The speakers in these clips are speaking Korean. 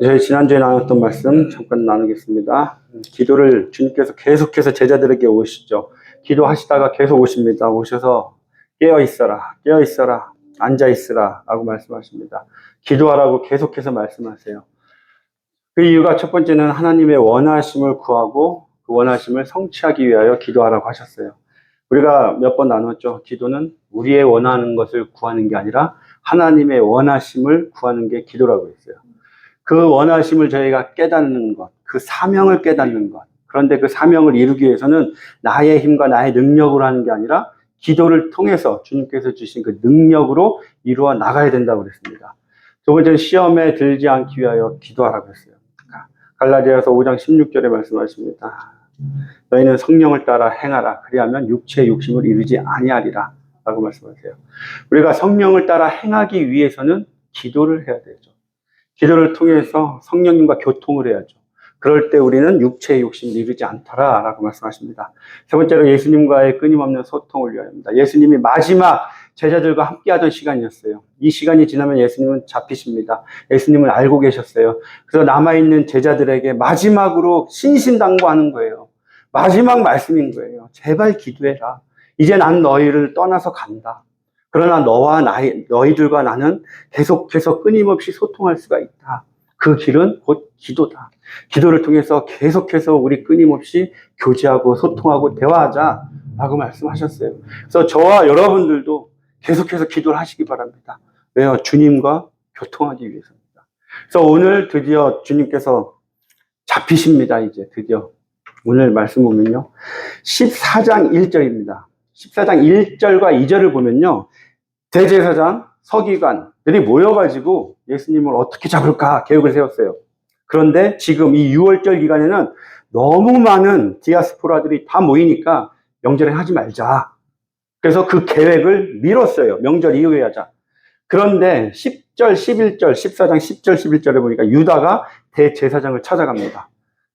저희 지난주에 나눴던 말씀 잠깐 나누겠습니다. 기도를 주님께서 계속해서 제자들에게 오시죠. 기도하시다가 계속 오십니다. 오셔서 깨어 있어라, 깨어 있어라, 앉아 있으라 라고 말씀하십니다. 기도하라고 계속해서 말씀하세요. 그 이유가 첫 번째는 하나님의 원하심을 구하고 그 원하심을 성취하기 위하여 기도하라고 하셨어요. 우리가 몇 번 나눴죠. 기도는 우리의 원하는 것을 구하는 게 아니라 하나님의 원하심을 구하는 게 기도라고 했어요. 그 원하심을 저희가 깨닫는 것, 그 사명을 깨닫는 것. 그런데 그 사명을 이루기 위해서는 나의 힘과 나의 능력으로 하는 게 아니라 기도를 통해서 주님께서 주신 그 능력으로 이루어 나가야 된다고 그랬습니다. 두 번째는 시험에 들지 않기 위하여 기도하라고 했어요. 갈라디아서 5장 16절에 말씀하십니다. 너희는 성령을 따라 행하라. 그리하면 육체의 욕심을 이루지 아니하리라 라고 말씀하세요. 우리가 성령을 따라 행하기 위해서는 기도를 해야 되죠. 기도를 통해서 성령님과 교통을 해야죠. 그럴 때 우리는 육체의 욕심을 이루지 않더라 라고 말씀하십니다. 세 번째로 예수님과의 끊임없는 소통을 위하여입니다. 예수님이 마지막 제자들과 함께하던 시간이었어요. 이 시간이 지나면 예수님은 잡히십니다. 예수님을 알고 계셨어요. 그래서 남아있는 제자들에게 마지막으로 신신당부하는 거예요. 마지막 말씀인 거예요. 제발 기도해라. 이제 난 너희를 떠나서 간다. 그러나 너희들과 나는 계속해서 끊임없이 소통할 수가 있다. 그 길은 곧 기도다. 기도를 통해서 계속해서 우리 끊임없이 교제하고 소통하고 대화하자 라고 말씀하셨어요. 그래서 저와 여러분들도 계속해서 기도를 하시기 바랍니다. 왜요? 주님과 교통하기 위해서입니다. 그래서 오늘 드디어 주님께서 잡히십니다. 이제 드디어 오늘 말씀 보면요. 14장 1절입니다. 14장 1절과 2절을 보면요. 대제사장, 서기관들이 모여가지고 예수님을 어떻게 잡을까 계획을 세웠어요. 그런데 지금 이 6월절 기간에는 너무 많은 디아스포라들이 다 모이니까 명절에 하지 말자. 그래서 그 계획을 미뤘어요. 명절 이후에 하자. 그런데 10절, 11절, 14장 10절, 11절에 보니까 유다가 대제사장을 찾아갑니다.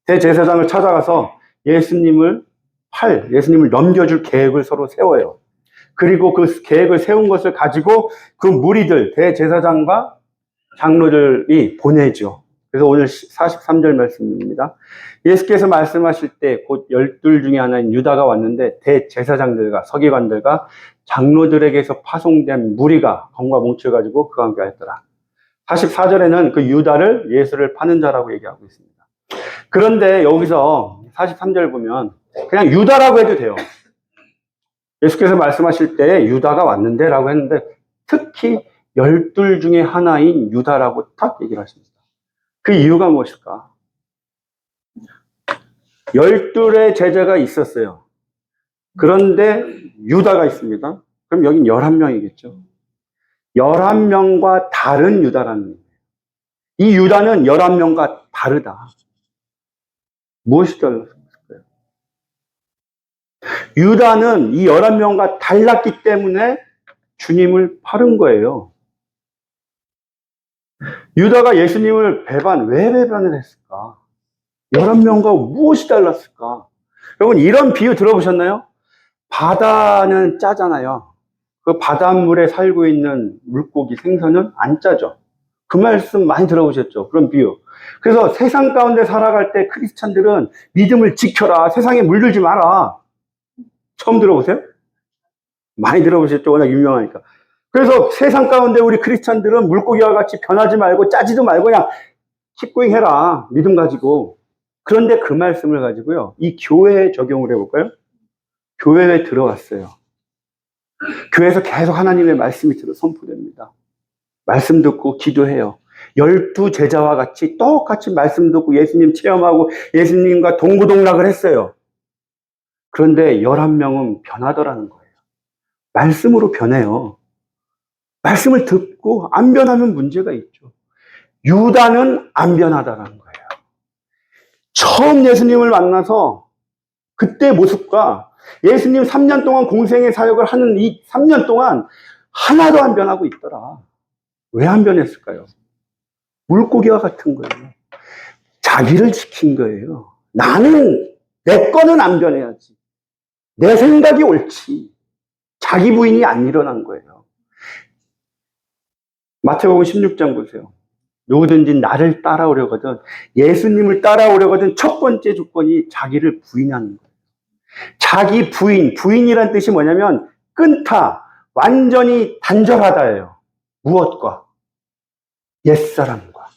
대제사장을 찾아가서 예수님을 넘겨줄 계획을 서로 세워요. 그리고 그 계획을 세운 것을 가지고 그 무리들, 대제사장과 장로들이 보내죠. 그래서 오늘 43절 말씀입니다. 예수께서 말씀하실 때 곧 12 중에 하나인 유다가 왔는데 대제사장들과 서기관들과 장로들에게서 파송된 무리가 검과 뭉쳐 가지고 그와 함께 하였더라. 44절에는 그 유다를 예수를 파는 자라고 얘기하고 있습니다. 그런데 여기서 43절 보면 그냥 유다라고 해도 돼요. 예수께서 말씀하실 때 유다가 왔는데 라고 했는데 특히 12 중에 하나인 유다라고 딱 얘기를 하십니다. 그 이유가 무엇일까? 12의 제자가 있었어요. 그런데 유다가 있습니다. 그럼 여긴 11명이겠죠. 11명과 다른 유다라는 거예요. 이 유다는 11명과 다르다. 무엇이 달랐을까요? 유다는 이 11명과 달랐기 때문에 주님을 팔은 거예요. 유다가 예수님을 왜 배반을 했을까? 11명과 무엇이 달랐을까? 여러분, 이런 비유 들어보셨나요? 바다는 짜잖아요. 그 바닷물에 살고 있는 물고기, 생선은 안 짜죠. 그 말씀 많이 들어보셨죠? 그런 비유. 그래서 세상 가운데 살아갈 때 크리스찬들은 믿음을 지켜라. 세상에 물들지 마라. 처음 들어보세요? 많이 들어보셨죠? 워낙 유명하니까. 그래서 세상 가운데 우리 크리스찬들은 물고기와 같이 변하지 말고 짜지도 말고 그냥 킵고잉 해라. 믿음 가지고. 그런데 그 말씀을 가지고요. 이 교회에 적용을 해볼까요? 교회에 들어왔어요. 교회에서 계속 하나님의 말씀이 선포됩니다. 말씀 듣고 기도해요. 12 제자와 같이 똑같이 말씀 듣고 예수님 체험하고 예수님과 동고동락을 했어요. 그런데 11명은 변하더라는 거예요. 말씀으로 변해요. 말씀을 듣고 안 변하면 문제가 있죠. 유다는 안 변하다라는 거예요. 처음 예수님을 만나서 그때 모습과 예수님 3년 동안 공생의 사역을 하는 이 3년 동안 하나도 안 변하고 있더라. 왜 안 변했을까요? 물고기와 같은 거예요. 자기를 지킨 거예요. 나는 내 거는 안 변해야지. 내 생각이 옳지. 자기 부인이 안 일어난 거예요. 마태복음 16장 보세요. 누구든지 나를 따라오려거든, 예수님을 따라오려거든 첫 번째 조건이 자기를 부인하는 거예요. 자기 부인이란 뜻이 뭐냐면 끊다, 완전히 단절하다예요. 무엇과? 옛사람과.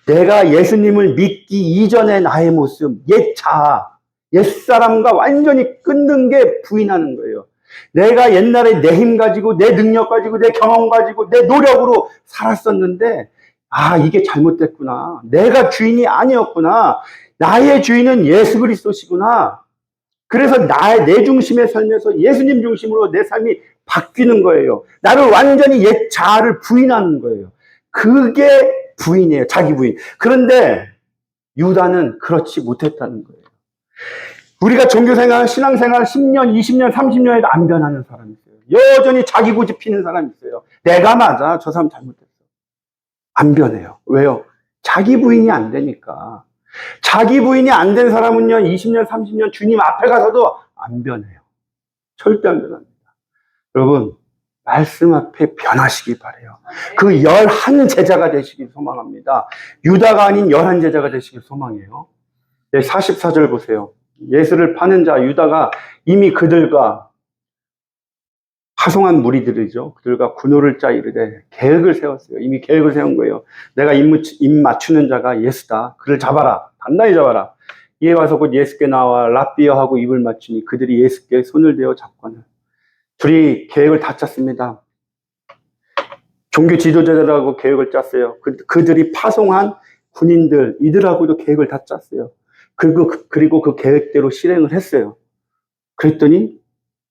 내가 예수님을 믿기 이전의 나의 모습, 옛 자아, 옛사람과 완전히 끊는 게 부인하는 거예요. 내가 옛날에 내 힘 가지고, 내 능력 가지고, 내 경험 가지고, 내 노력으로 살았었는데, 아, 이게 잘못됐구나. 내가 주인이 아니었구나. 나의 주인은 예수 그리스도시구나. 그래서 내 중심에 살면서 예수님 중심으로 내 삶이 바뀌는 거예요. 나를 완전히 옛 자아를 부인하는 거예요. 그게 부인이에요. 자기 부인. 그런데 유다는 그렇지 못했다는 거예요. 우리가 종교생활, 신앙생활 10년, 20년, 30년에도 안 변하는 사람이 있어요. 여전히 자기 고집 피는 사람이 있어요. 내가 맞아. 저 사람 잘못했어. 안 변해요. 왜요? 자기 부인이 안 되니까. 자기 부인이 안 된 사람은요, 20년, 30년 주님 앞에 가서도 안 변해요. 절대 안 변합니다. 여러분, 말씀 앞에 변하시기 바래요. 그 11 제자가 되시길 소망합니다. 유다가 아닌 11 제자가 되시길 소망해요. 44절 보세요. 예수를 파는 자 유다가 이미 그들과 파송한 무리들이죠. 그들과 군호를 짜 이르되 계획을 세웠어요. 이미 계획을 세운 거예요. 내가 입 맞추는 자가 예수다. 그를 잡아라. 단단히 잡아라. 이에 와서 곧 예수께 나와 랍비어 하고 입을 맞추니 그들이 예수께 손을 대어 잡거늘. 둘이 계획을 다 짰습니다. 종교 지도자들하고 계획을 짰어요. 그들이 파송한 군인들, 이들하고도 계획을 다 짰어요. 그리고 그 계획대로 실행을 했어요. 그랬더니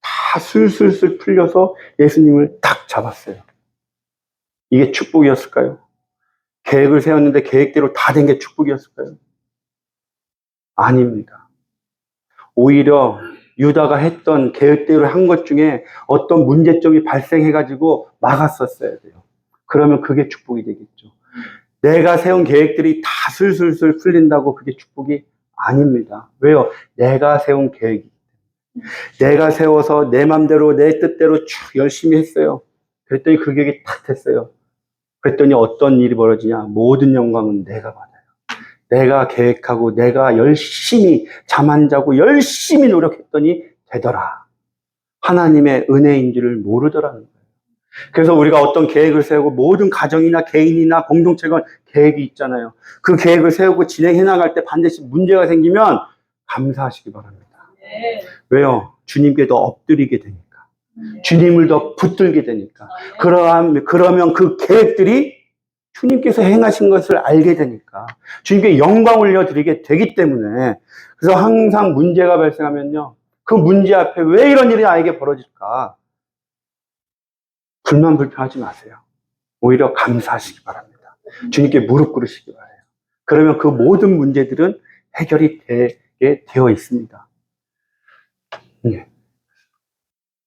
다 술술술 풀려서 예수님을 딱 잡았어요. 이게 축복이었을까요? 계획을 세웠는데 계획대로 다 된 게 축복이었을까요? 아닙니다. 오히려 유다가 했던 계획대로 한 것 중에 어떤 문제점이 발생해가지고 막았었어야 돼요. 그러면 그게 축복이 되겠죠. 내가 세운 계획들이 다 술술술 풀린다고 그게 축복이 아닙니다. 왜요? 내가 세운 계획이. 내가 세워서 내 맘대로 내 뜻대로 쭉 열심히 했어요. 그랬더니 그 계획이 탁 됐어요. 그랬더니 어떤 일이 벌어지냐? 모든 영광은 내가 받아요. 내가 계획하고 내가 열심히 잠 안 자고 열심히 노력했더니 되더라. 하나님의 은혜인 줄을 모르더라는 거예요. 그래서 우리가 어떤 계획을 세우고 모든 가정이나 개인이나 공동체가 계획이 있잖아요. 그 계획을 세우고 진행해 나갈 때 반드시 문제가 생기면 감사하시기 바랍니다. 네. 왜요? 주님께 더 엎드리게 되니까. 네. 주님을 더 붙들게 되니까. 네. 그러면 그 계획들이 주님께서 행하신 것을 알게 되니까. 주님께 영광 올려드리게 되기 때문에. 그래서 항상 문제가 발생하면요. 그 문제 앞에 왜 이런 일이 나에게 벌어질까? 불만 불평하지 마세요. 오히려 감사하시기 바랍니다. 주님께 무릎 꿇으시기 바라요. 그러면 그 모든 문제들은 해결이 되게 되어 있습니다.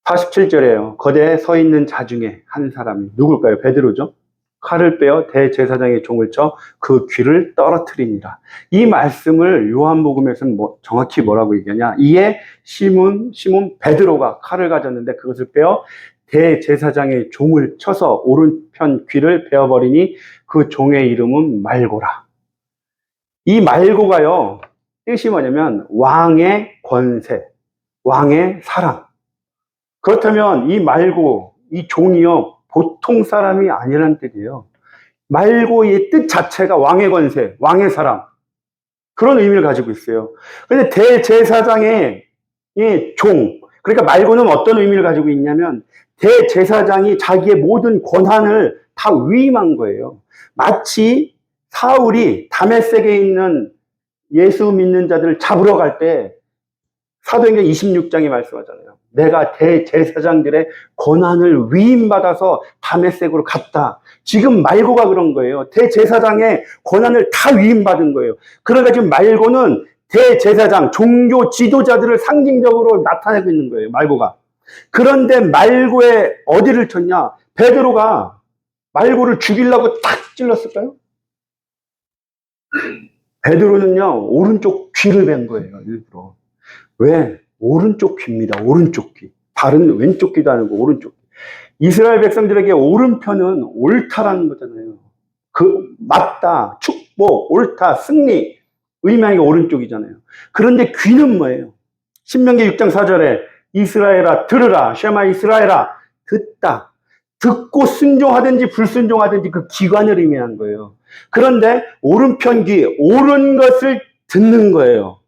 47절에요. 거대에 서 있는 자 중에 한 사람이 누굴까요? 베드로죠. 칼을 빼어 대제사장의 종을 쳐 그 귀를 떨어뜨리니라. 이 말씀을 요한복음에서는 정확히 뭐라고 얘기하냐? 이에 시몬 베드로가 칼을 가졌는데 그것을 빼어 대제사장의 종을 쳐서 오른편 귀를 베어버리니 그 종의 이름은 말고라. 이 말고가요, 뜻이 뭐냐면 왕의 권세, 왕의 사람. 그렇다면 이 말고, 이 종이요, 보통 사람이 아니라는 뜻이에요. 말고의 뜻 자체가 왕의 권세, 왕의 사람. 그런 의미를 가지고 있어요. 그런데 대제사장의 종, 그러니까 말고는 어떤 의미를 가지고 있냐면 대제사장이 자기의 모든 권한을 다 위임한 거예요. 마치 사울이 다메섹에 있는 예수 믿는 자들을 잡으러 갈 때 사도행전 26장에 말씀하잖아요. 내가 대제사장들의 권한을 위임받아서 다메섹으로 갔다. 지금 말고가 그런 거예요. 대제사장의 권한을 다 위임받은 거예요. 그러니까 지금 말고는 대제사장, 종교 지도자들을 상징적으로 나타내고 있는 거예요. 말고가. 그런데 말고에 어디를 쳤냐? 베드로가 말고를 죽이려고 탁 찔렀을까요? 베드로는요, 오른쪽 귀를 벤 거예요, 일부러. 왜? 오른쪽 귀입니다. 오른쪽 귀. 다른 왼쪽 귀도 아니고 오른쪽 귀. 이스라엘 백성들에게 오른편은 옳다라는 거잖아요. 맞다, 축복, 옳다, 승리, 의미하는 게 오른쪽이잖아요. 그런데 귀는 뭐예요? 신명기 6장 4절에 이스라엘아 들으라, 쉐마 이스라엘아 듣다. 듣고 순종하든지 불순종하든지 그 기관을 의미하는 거예요. 그런데 오른편 귀, 옳은 것을 듣는 거예요.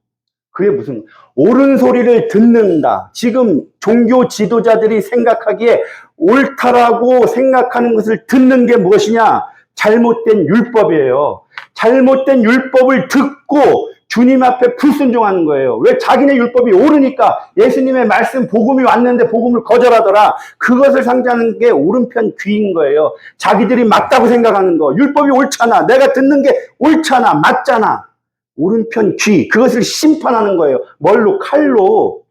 그게 무슨 옳은 소리를 듣는다. 지금 종교 지도자들이 생각하기에 옳다라고 생각하는 것을 듣는 게 무엇이냐? 잘못된 율법이에요. 잘못된 율법을 듣고 주님 앞에 불순종하는 거예요. 왜? 자기네 율법이 옳으니까. 예수님의 말씀 복음이 왔는데 복음을 거절하더라. 그것을 상징하는 게 오른편 귀인 거예요. 자기들이 맞다고 생각하는 거. 율법이 옳잖아. 내가 듣는 게 옳잖아. 맞잖아. 오른편 귀, 그것을 심판하는 거예요. 뭘로? 칼로,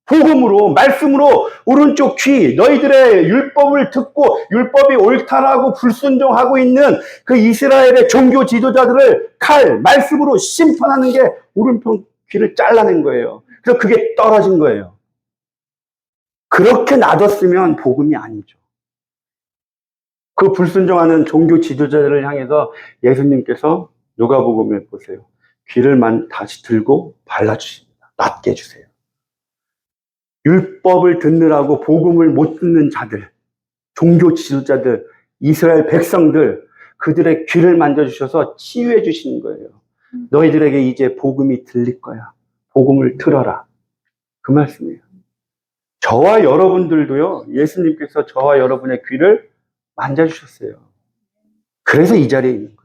복음으로, 말씀으로. 오른쪽 귀, 너희들의 율법을 듣고 율법이 옳다라고 불순종하고 있는 그 이스라엘의 종교 지도자들을 칼, 말씀으로 심판하는 게 오른편 귀를 잘라낸 거예요. 그래서 그게 떨어진 거예요. 그렇게 놔뒀으면 복음이 아니죠. 그 불순종하는 종교 지도자들을 향해서 예수님께서 누가복음에 보세요. 귀를 다시 들고 발라주십니다. 낫게 해주세요. 율법을 듣느라고 복음을 못 듣는 자들, 종교 지도자들, 이스라엘 백성들, 그들의 귀를 만져주셔서 치유해 주시는 거예요. 너희들에게 이제 복음이 들릴 거야. 복음을 들어라. 그 말씀이에요. 저와 여러분들도요, 예수님께서 저와 여러분의 귀를 만져주셨어요. 그래서 이 자리에 있는 거예요.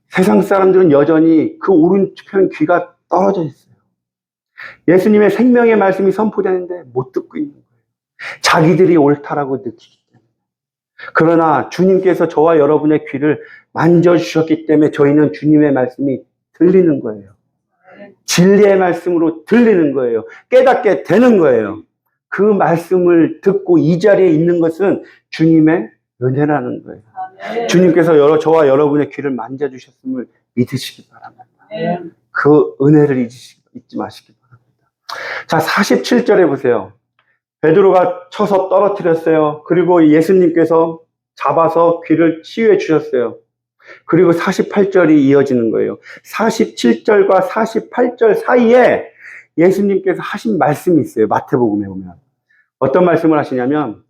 세상 사람들은 여전히 그 오른편 귀가 떨어져 있어요. 예수님의 생명의 말씀이 선포되는데 못 듣고 있는 거예요. 자기들이 옳다라고 느끼기 때문에. 그러나 주님께서 저와 여러분의 귀를 만져주셨기 때문에 저희는 주님의 말씀이 들리는 거예요. 진리의 말씀으로 들리는 거예요. 깨닫게 되는 거예요. 그 말씀을 듣고 이 자리에 있는 것은 주님의 은혜라는 거예요. 주님께서 저와 여러분의 귀를 만져주셨음을 믿으시기 바랍니다. 그 은혜를 잊지 마시기 바랍니다. 자, 47절에 보세요. 베드로가 쳐서 떨어뜨렸어요. 그리고 예수님께서 잡아서 귀를 치유해 주셨어요. 그리고 48절이 이어지는 거예요. 47절과 48절 사이에 예수님께서 하신 말씀이 있어요. 마태복음에 보면. 어떤 말씀을 하시냐면,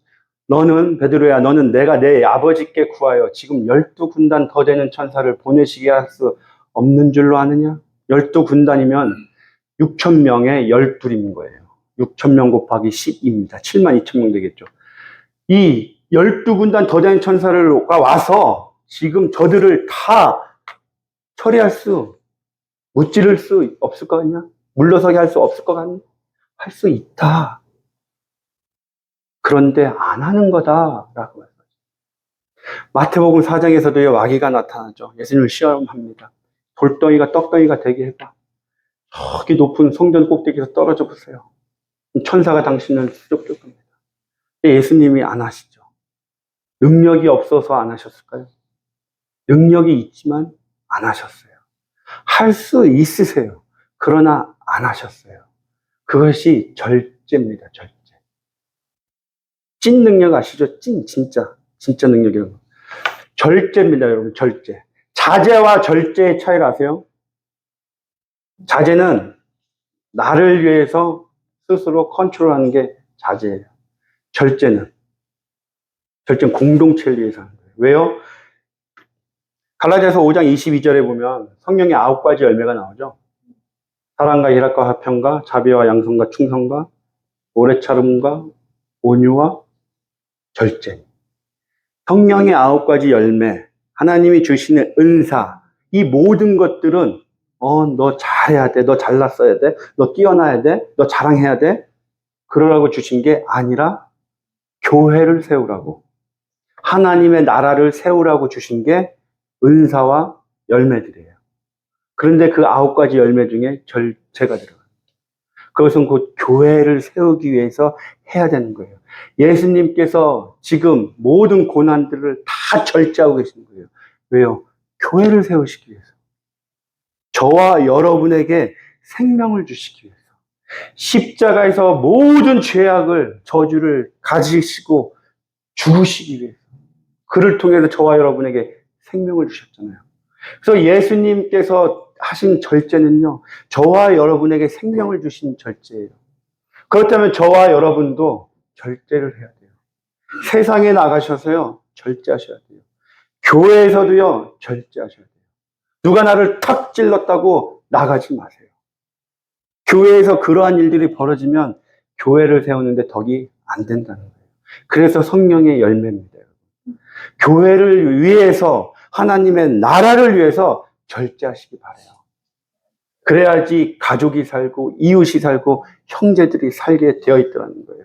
너는 베드로야, 너는 내가 내 아버지께 구하여 지금 12군단 더 되는 천사를 보내시게 할 수 없는 줄로 아느냐? 12군단이면 6,000명에 12인 거예요. 6,000명 곱하기 10입니다. 72,000명 되겠죠. 이 12군단 더 되는 천사가 와서 지금 저들을 다 처리할 무찌를 수 없을 것 같냐? 물러서게 할 수 없을 것 같냐? 할 수 있다. 그런데 안 하는 거다라고 말씀하셨어요. 마태복음 4장에서도요, 마귀가 나타나죠. 예수님을 시험합니다. 돌덩이가 떡덩이가 되게 해봐. 저기 높은 성전 꼭대기에서 떨어져 보세요. 천사가 당신을 수족줄 겁니다. 예수님이 안 하시죠. 능력이 없어서 안 하셨을까요? 능력이 있지만 안 하셨어요. 할 수 있으세요. 그러나 안 하셨어요. 그것이 절제입니다. 절제. 찐 능력 아시죠? 진짜 능력이라는 거. 절제입니다, 여러분. 절제. 자제와 절제의 차이를 아세요? 자제는 나를 위해서 스스로 컨트롤하는 게 자제예요. 절제는 공동체를 위해서 하는 거예요. 왜요? 갈라디아서 5장 22절에 보면 성령의 9가지 열매가 나오죠. 사랑과 희락과 화평과 자비와 양성과 충성과 오래 참음과 온유와 절제. 성령의 9가지 열매, 하나님이 주시는 은사, 이 모든 것들은 너 잘해야 돼, 너 잘났어야 돼, 너 뛰어나야 돼, 너 자랑해야 돼, 그러라고 주신 게 아니라 교회를 세우라고, 하나님의 나라를 세우라고 주신 게 은사와 열매들이에요. 그런데 그 9가지 열매 중에 절제가 들어가요. 그것은 곧 교회를 세우기 위해서 해야 되는 거예요. 예수님께서 지금 모든 고난들을 다 절제하고 계신 거예요. 왜요? 교회를 세우시기 위해서. 저와 여러분에게 생명을 주시기 위해서. 십자가에서 모든 죄악을, 저주를 가지시고 죽으시기 위해서. 그를 통해서 저와 여러분에게 생명을 주셨잖아요. 그래서 예수님께서 하신 절제는요, 저와 여러분에게 생명을 주신 절제예요. 그렇다면 저와 여러분도 절제를 해야 돼요. 세상에 나가셔서요, 절제하셔야 돼요. 교회에서도요, 절제하셔야 돼요. 누가 나를 탁 찔렀다고 나가지 마세요. 교회에서 그러한 일들이 벌어지면 교회를 세우는데 덕이 안 된다는 거예요. 그래서 성령의 열매입니다. 교회를 위해서, 하나님의 나라를 위해서 절제하시기 바라요. 그래야지 가족이 살고 이웃이 살고 형제들이 살게 되어 있더라는 거예요.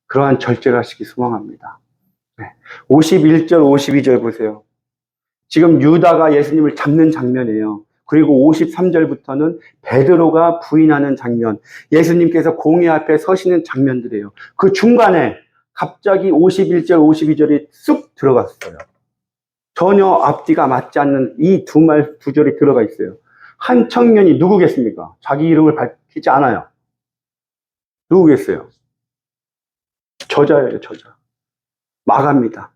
그러한 절제를 하시기 소망합니다. 51절, 52절 보세요. 지금 유다가 예수님을 잡는 장면이에요. 그리고 53절부터는 베드로가 부인하는 장면, 예수님께서 공회 앞에 서시는 장면들이에요. 그 중간에 갑자기 51절, 52절이 쑥 들어갔어요. 전혀 앞뒤가 맞지 않는 이 두 절이 들어가 있어요. 한 청년이 누구겠습니까? 자기 이름을 밝히지 않아요. 누구겠어요? 저자예요, 저자. 마가입니다.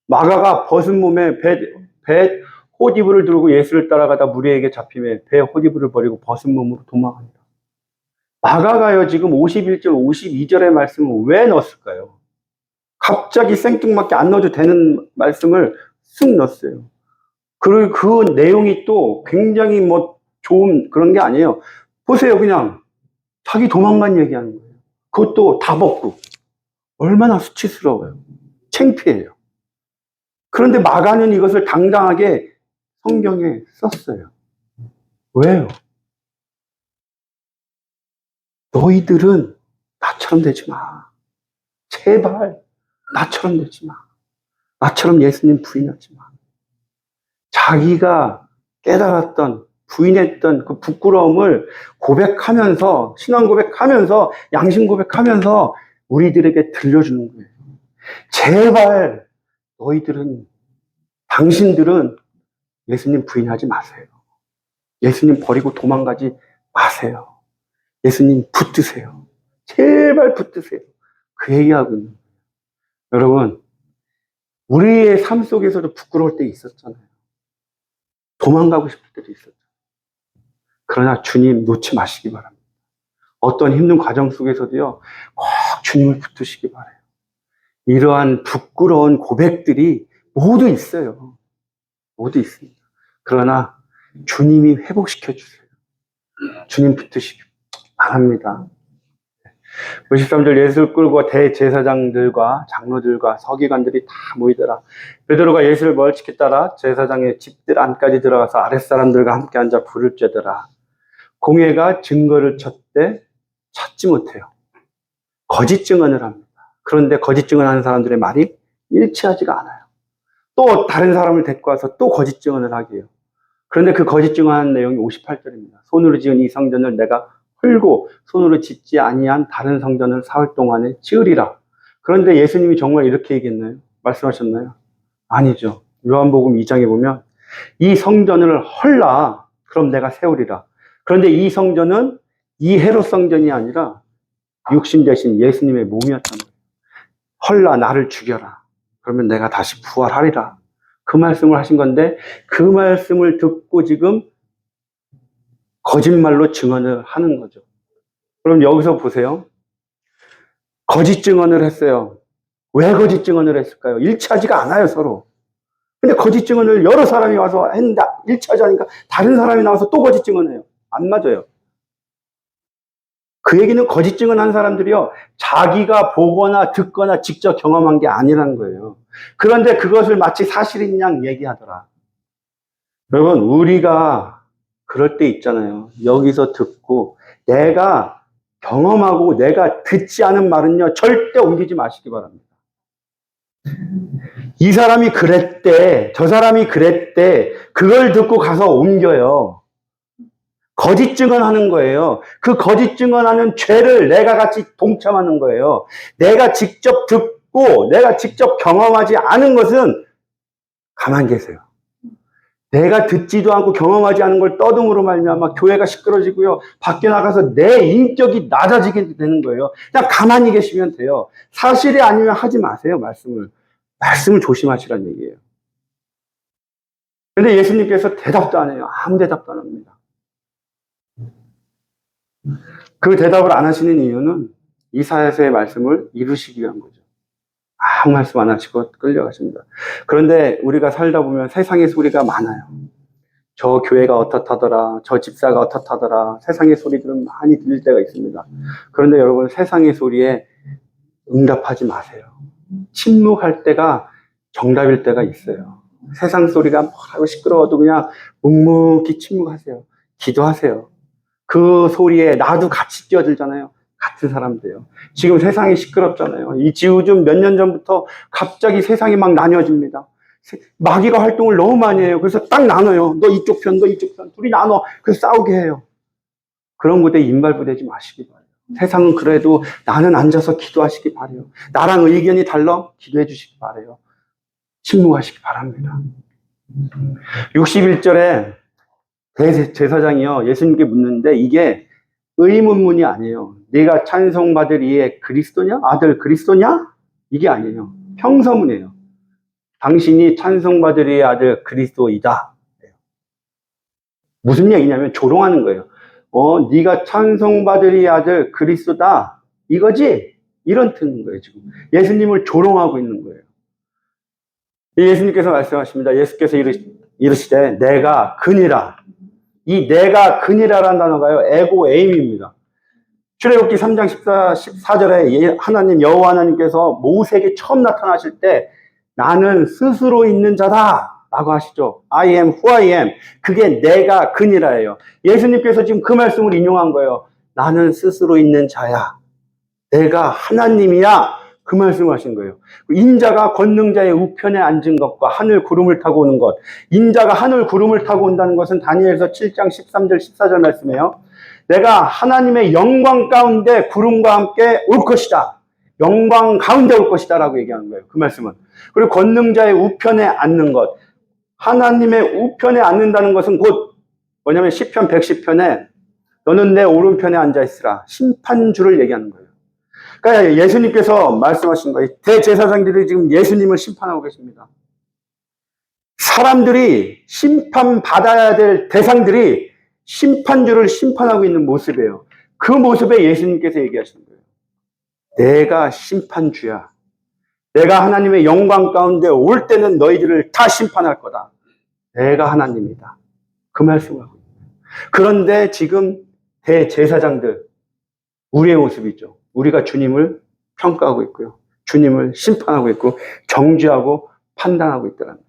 마가가 벗은 몸에 배 호디브를 두르고 예수를 따라가다 무리에게 잡힘에 배 호디브를 버리고 벗은 몸으로 도망합니다. 마가가요, 지금 51절, 52절의 말씀을 왜 넣었을까요? 갑자기 생뚱맞게 안 넣어도 되는 말씀을 쑥 넣었어요. 그리고 그 내용이 또 굉장히 좋은 그런 게 아니에요. 보세요, 그냥. 자기 도망간 얘기하는 거예요. 그것도 다 벗고. 얼마나 수치스러워요. 창피해요. 그런데 마가는 이것을 당당하게 성경에 썼어요. 왜요? 너희들은 나처럼 되지 마. 제발 나처럼 되지 마. 나처럼 예수님 부인하지 마. 자기가 깨달았던, 부인했던 그 부끄러움을 고백하면서, 신앙 고백하면서, 양심 고백하면서 우리들에게 들려주는 거예요. 제발 너희들은, 당신들은 예수님 부인하지 마세요. 예수님 버리고 도망가지 마세요. 예수님 붙드세요. 제발 붙드세요. 그 얘기하고 있는 거예요. 여러분, 우리의 삶 속에서도 부끄러울 때 있었잖아요. 도망가고 싶을 때도 있었죠. 그러나 주님 놓지 마시기 바랍니다. 어떤 힘든 과정 속에서도요, 꼭 주님을 붙드시기 바라요. 이러한 부끄러운 고백들이 모두 있어요. 모두 있습니다. 그러나 주님이 회복시켜 주세요. 주님 붙드시기 바랍니다. 53절 예수를 끌고 대제사장들과 장로들과 서기관들이 다 모이더라. 베드로가 예수를 멀찍이 따라 제사장의 집들 안까지 들어가서 아랫사람들과 함께 앉아 불을 쬐더라. 공회가 증거를 찾지 못해요. 거짓 증언을 합니다. 그런데 거짓 증언하는 사람들의 말이 일치하지가 않아요. 또 다른 사람을 데리고 와서 또 거짓 증언을 하게요. 그런데 그 거짓 증언하는 내용이 58절입니다. 손으로 지은 이 성전을 내가 헐고 손으로 짓지 아니한 다른 성전을 사흘 동안에 지으리라. 그런데 예수님이 정말 이렇게 얘기했나요? 말씀하셨나요? 아니죠. 요한복음 2장에 보면 이 성전을 헐라. 그럼 내가 세우리라. 그런데 이 성전은 이 헤롯 성전이 아니라 육신 대신 예수님의 몸이었던 거예요. 헐라, 나를 죽여라. 그러면 내가 다시 부활하리라. 그 말씀을 하신 건데 그 말씀을 듣고 지금 거짓말로 증언을 하는 거죠. 그럼 여기서 보세요. 거짓 증언을 했어요. 왜 거짓 증언을 했을까요? 일치하지가 않아요, 서로. 근데 거짓 증언을 여러 사람이 와서 했는데 일치하지 않으니까 다른 사람이 나와서 또 거짓 증언해요. 안 맞아요. 그 얘기는 거짓 증언한 사람들이요, 자기가 보거나 듣거나 직접 경험한 게 아니라는 거예요. 그런데 그것을 마치 사실인 양 얘기하더라. 여러분, 우리가 그럴 때 있잖아요. 여기서 듣고 내가 경험하고 내가 듣지 않은 말은요, 절대 옮기지 마시기 바랍니다. 이 사람이 그랬대, 저 사람이 그랬대, 그걸 듣고 가서 옮겨요. 거짓 증언하는 거예요. 그 거짓 증언하는 죄를 내가 같이 동참하는 거예요. 내가 직접 듣고 내가 직접 경험하지 않은 것은 가만히 계세요. 내가 듣지도 않고 경험하지 않은 걸 떠듬으로 말미암아 교회가 시끄러지고요. 밖에 나가서 내 인격이 낮아지게 되는 거예요. 그냥 가만히 계시면 돼요. 사실이 아니면 하지 마세요, 말씀을. 말씀을 조심하시라는 얘기예요. 근데 예수님께서 대답도 안 해요. 아무 대답도 안 합니다. 그 대답을 안 하시는 이유는 이사야서의 말씀을 이루시기 위한 거죠. 아무 말씀 안 하시고 끌려가십니다. 그런데 우리가 살다 보면 세상의 소리가 많아요. 저 교회가 어떻다더라, 저 집사가 어떻다더라, 세상의 소리들은 많이 들릴 때가 있습니다. 그런데 여러분, 세상의 소리에 응답하지 마세요. 침묵할 때가 정답일 때가 있어요. 세상 소리가 뭐라고 시끄러워도 그냥 묵묵히 침묵하세요. 기도하세요. 그 소리에 나도 같이 뛰어들잖아요. 같은 사람들요. 지금 세상이 시끄럽잖아요. 이 지금 몇 년 전부터 갑자기 세상이 막 나뉘어집니다. 마귀가 활동을 너무 많이 해요. 그래서 딱 나눠요. 너 이쪽 편, 너 이쪽 편. 둘이 나눠. 그래서 싸우게 해요. 그런 곳에 인발부되지 마시기 바래요. 세상은 그래도 나는 앉아서 기도하시기 바래요. 나랑 의견이 달라? 기도해 주시기 바래요. 침묵하시기 바랍니다. 61절에 대제사장이요, 예수님께 묻는데 이게 의문문이 아니에요. 네가 찬송받을 이의 그리스도냐? 아들 그리스도냐? 이게 아니에요. 평서문이에요. 당신이 찬송받을 이의 아들 그리스도이다. 무슨 얘기냐면 조롱하는 거예요. 네가 찬송받을 이의 아들 그리스도다. 이거지? 이런 뜻인 거예요, 지금. 예수님을 조롱하고 있는 거예요. 예수님께서 말씀하십니다. 예수께서 이르시되 내가 그니라. 이 내가 그니라라는 단어가요, 에고 에임입니다. 출애굽기 3장 14절에 하나님 여호와 하나님께서 모세에게 처음 나타나실 때 나는 스스로 있는 자다 라고 하시죠. I am who I am. 그게 내가 그니라예요. 예수님께서 지금 그 말씀을 인용한 거예요. 나는 스스로 있는 자야. 내가 하나님이야. 그 말씀을 하신 거예요. 인자가 권능자의 우편에 앉은 것과 하늘 구름을 타고 오는 것. 인자가 하늘 구름을 타고 온다는 것은 다니엘서 7장 13절 14절 말씀이에요. 내가 하나님의 영광 가운데 구름과 함께 올 것이다. 영광 가운데 올 것이다 라고 얘기하는 거예요. 그 말씀은. 그리고 권능자의 우편에 앉는 것. 하나님의 우편에 앉는다는 것은 곧 뭐냐면 시편 110편에 너는 내 오른편에 앉아있으라. 심판주를 얘기하는 거예요. 그러니까 예수님께서 말씀하신 거예요. 대제사장들이 지금 예수님을 심판하고 계십니다. 사람들이 심판받아야 될 대상들이 심판주를 심판하고 있는 모습이에요. 그 모습에 예수님께서 얘기하시는 거예요. 내가 심판주야. 내가 하나님의 영광 가운데 올 때는 너희들을 다 심판할 거다. 내가 하나님이다. 그 말씀을 하고 있는 거예요. 그런데 지금 대제사장들, 우리의 모습이죠. 우리가 주님을 평가하고 있고요. 주님을 심판하고 있고 정죄하고 판단하고 있다는 거예요.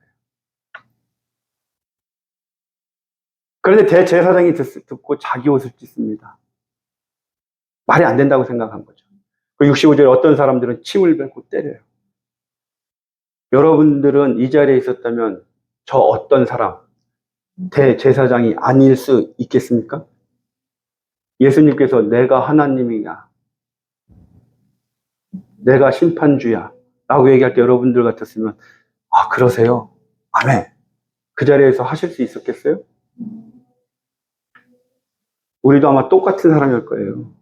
그런데 대제사장이 듣고 자기 옷을 찢습니다. 말이 안 된다고 생각한 거죠. 65절에 어떤 사람들은 침을 뱉고 때려요. 여러분들은 이 자리에 있었다면 저 어떤 사람, 대제사장이 아닐 수 있겠습니까? 예수님께서 내가 하나님이야, 내가 심판주야 라고 얘기할 때 여러분들 같았으면 아 그러세요? 아멘. 그 자리에서 하실 수 있었겠어요? 우리도 아마 똑같은 사람일 거예요.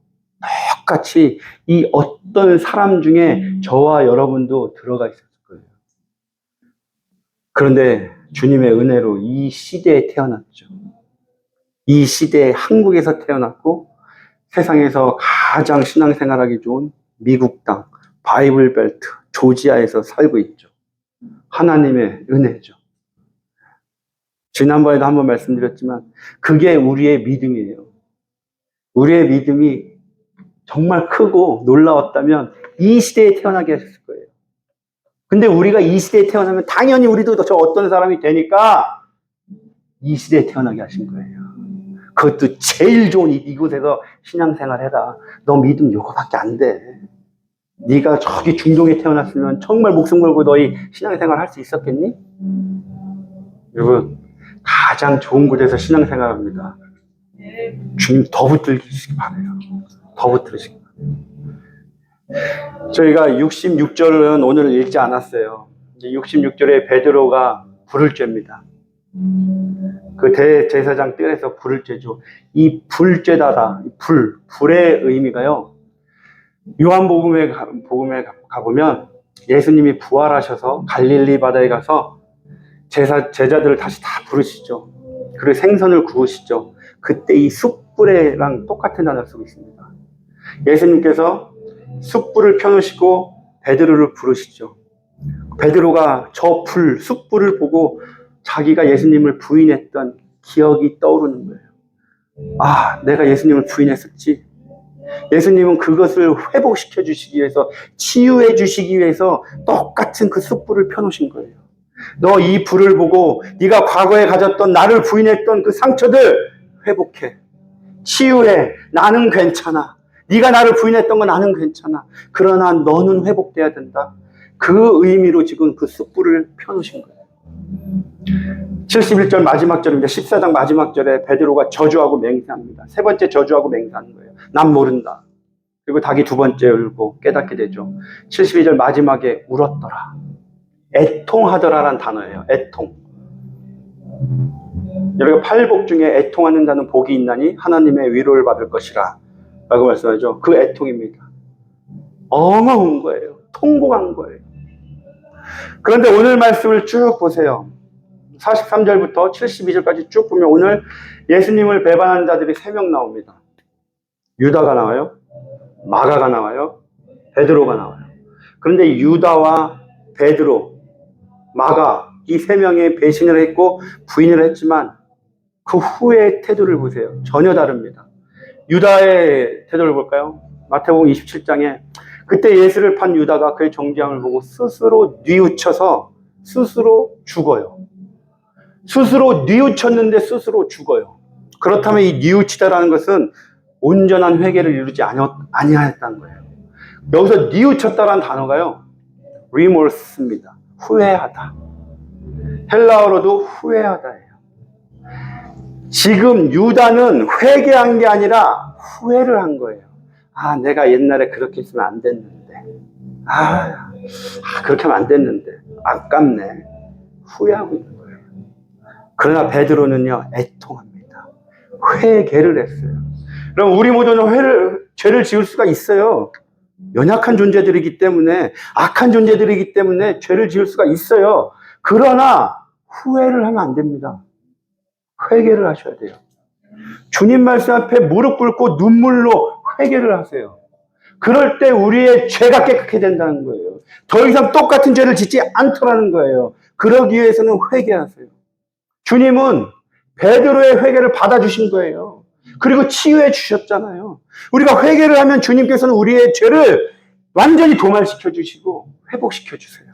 똑같이 이 어떤 사람 중에 저와 여러분도 들어가 있었을 거예요. 그런데 주님의 은혜로 이 시대에 태어났죠. 이 시대에 한국에서 태어났고 세상에서 가장 신앙생활하기 좋은 미국 땅, 바이블 벨트, 조지아에서 살고 있죠. 하나님의 은혜죠. 지난번에도 한번 말씀드렸지만 그게 우리의 믿음이에요. 우리의 믿음이 정말 크고 놀라웠다면 이 시대에 태어나게 하셨을 거예요. 근데 우리가 이 시대에 태어나면 당연히 우리도 저 어떤 사람이 되니까 이 시대에 태어나게 하신 거예요. 그것도 제일 좋은 이곳에서 신앙생활 해라. 너 믿음 요거밖에 안 돼. 네가 저기 중동에 태어났으면 정말 목숨 걸고 너희 신앙생활 할 수 있었겠니? 여러분 가장 좋은 곳에서 신앙생활합니다. 주님 더 붙들기시기 바라요. 더 붙들으시기 바라요. 저희가 66절은 오늘 읽지 않았어요. 66절에 베드로가 불을 쬐입니다. 그 대제사장 뜰에서 불을 쬐죠. 이 불 쬐다라, 불의 의미가요. 요한복음에 가보면 예수님이 부활하셔서 갈릴리 바다에 가서 제자들을 다시 다 부르시죠. 그리고 생선을 구우시죠. 그때 이 숯불에랑 똑같은 단어를 쓰고 있습니다. 예수님께서 숯불을 펴놓으시고 베드로를 부르시죠. 베드로가 저 숯불을 보고 자기가 예수님을 부인했던 기억이 떠오르는 거예요. 아, 내가 예수님을 부인했었지. 예수님은 그것을 회복시켜 주시기 위해서, 치유해 주시기 위해서 똑같은 그 숯불을 펴놓으신 거예요. 너 이 불을 보고 네가 과거에 가졌던, 나를 부인했던 그 상처들 회복해. 치유해. 나는 괜찮아. 네가 나를 부인했던 건 나는 괜찮아. 그러나 너는 회복돼야 된다. 그 의미로 지금 그 숯불을 펴놓으신 거예요. 71절 마지막 절입니다. 14장 마지막 절에 베드로가 저주하고 맹세합니다. 세 번째 저주하고 맹세하는 거예요. 난 모른다. 그리고 닭이 두 번째 울고 깨닫게 되죠. 72절 마지막에 울었더라. 애통하더라라는 단어예요. 애통. 여러분, 팔복 중에 애통하는 자는 복이 있나니 하나님의 위로를 받을 것이라 라고 말씀하죠. 그 애통입니다. 엉엉 거예요. 통곡한 거예요. 그런데 오늘 말씀을 쭉 보세요. 43절부터 72절까지 쭉 보면 오늘 예수님을 배반한 자들이 3명 나옵니다. 유다가 나와요. 마가가 나와요. 베드로가 나와요. 그런데 유다와 베드로, 마가 이 3명의 배신을 했고 부인을 했지만 그 후의 태도를 보세요. 전혀 다릅니다. 유다의 태도를 볼까요? 마태복음 27장에 그때 예수를 판 유다가 그의 정죄함을 보고 스스로 뉘우쳐서 스스로 죽어요. 스스로 뉘우쳤는데 스스로 죽어요. 그렇다면 이 뉘우치다라는 것은 온전한 회개를 이루지 아니하였다는 거예요. 여기서 뉘우쳤다라는 단어가요, remorse입니다. 후회하다. 헬라어로도 후회하다예요. 지금 유다는 회개한 게 아니라 후회를 한 거예요. 아, 내가 옛날에 그렇게 했으면 안 됐는데. 그렇게 하면 안 됐는데. 아깝네. 후회하고 있는 거예요. 그러나 베드로는요, 애통합니다. 회개를 했어요. 그럼 우리 모두는 죄를 지을 수가 있어요. 연약한 존재들이기 때문에, 악한 존재들이기 때문에 죄를 지을 수가 있어요. 그러나 후회를 하면 안 됩니다. 회개를 하셔야 돼요. 주님 말씀 앞에 무릎 꿇고 눈물로 회개를 하세요. 그럴 때 우리의 죄가 깨끗해 된다는 거예요. 더 이상 똑같은 죄를 짓지 않더라는 거예요. 그러기 위해서는 회개하세요. 주님은 베드로의 회개를 받아주신 거예요. 그리고 치유해 주셨잖아요. 우리가 회개를 하면 주님께서는 우리의 죄를 완전히 도말시켜 주시고 회복시켜 주세요.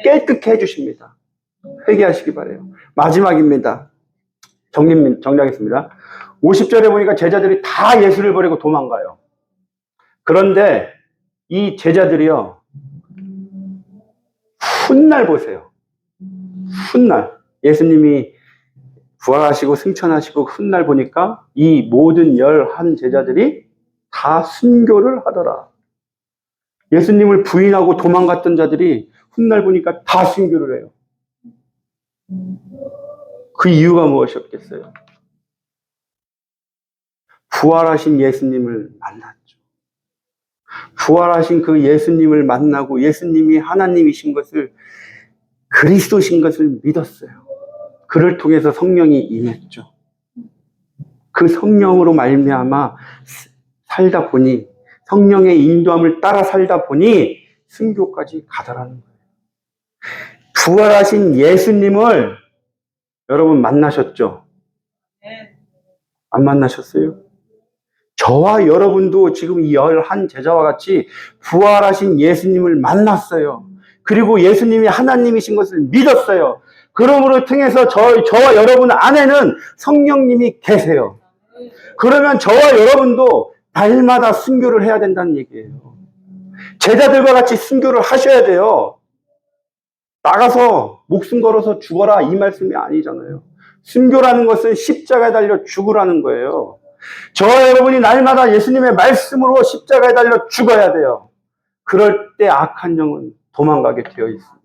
깨끗해 주십니다. 회개하시기 바라요. 마지막입니다. 정리하겠습니다. 50절에 보니까 제자들이 다 예수를 버리고 도망가요. 그런데 이 제자들이요, 훗날 보세요. 훗날 예수님이 부활하시고 승천하시고 훗날 보니까 이 모든 11 제자들이 다 순교를 하더라. 예수님을 부인하고 도망갔던 자들이 훗날 보니까 다 순교를 해요. 그 이유가 무엇이었겠어요? 부활하신 예수님을 만났죠. 부활하신 그 예수님을 만나고 예수님이 하나님이신 것을, 그리스도신 것을 믿었어요. 그를 통해서 성령이 임했죠. 그 성령으로 말미암아 살다 보니, 성령의 인도함을 따라 살다 보니 순교까지 가더라는 거예요. 부활하신 예수님을 여러분 만나셨죠? 안 만나셨어요? 저와 여러분도 지금 이 11 제자와 같이 부활하신 예수님을 만났어요. 그리고 예수님이 하나님이신 것을 믿었어요. 그러므로 통해서 저와 여러분 안에는 성령님이 계세요. 그러면 저와 여러분도 날마다 순교를 해야 된다는 얘기예요. 제자들과 같이 순교를 하셔야 돼요. 나가서 목숨 걸어서 죽어라 이 말씀이 아니잖아요. 순교라는 것은 십자가에 달려 죽으라는 거예요. 저와 여러분이 날마다 예수님의 말씀으로 십자가에 달려 죽어야 돼요. 그럴 때 악한 영은 도망가게 되어 있습니다.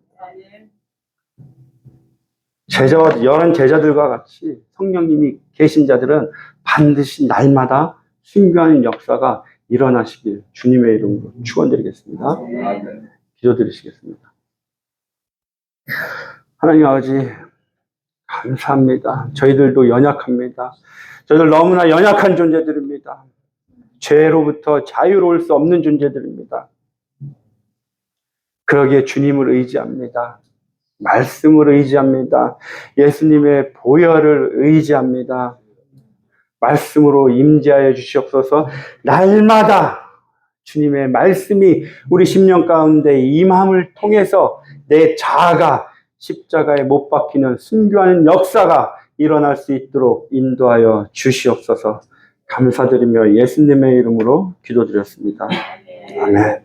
제자와 11 제자들과 같이 성령님이 계신 자들은 반드시 날마다 순교하는 역사가 일어나시길 주님의 이름으로 축원드리겠습니다. 기도드리시겠습니다. 하나님 아버지, 감사합니다. 저희들도 연약합니다. 저희들 너무나 연약한 존재들입니다. 죄로부터 자유로울 수 없는 존재들입니다. 그러기에 주님을 의지합니다. 말씀을 의지합니다. 예수님의 보혈을 의지합니다. 말씀으로 임재하여 주시옵소서. 날마다 주님의 말씀이 우리 심령 가운데 임함을 통해서 내 자아가 십자가에 못 박히는 순교하는 역사가 일어날 수 있도록 인도하여 주시옵소서. 감사드리며 예수님의 이름으로 기도드렸습니다. 아멘.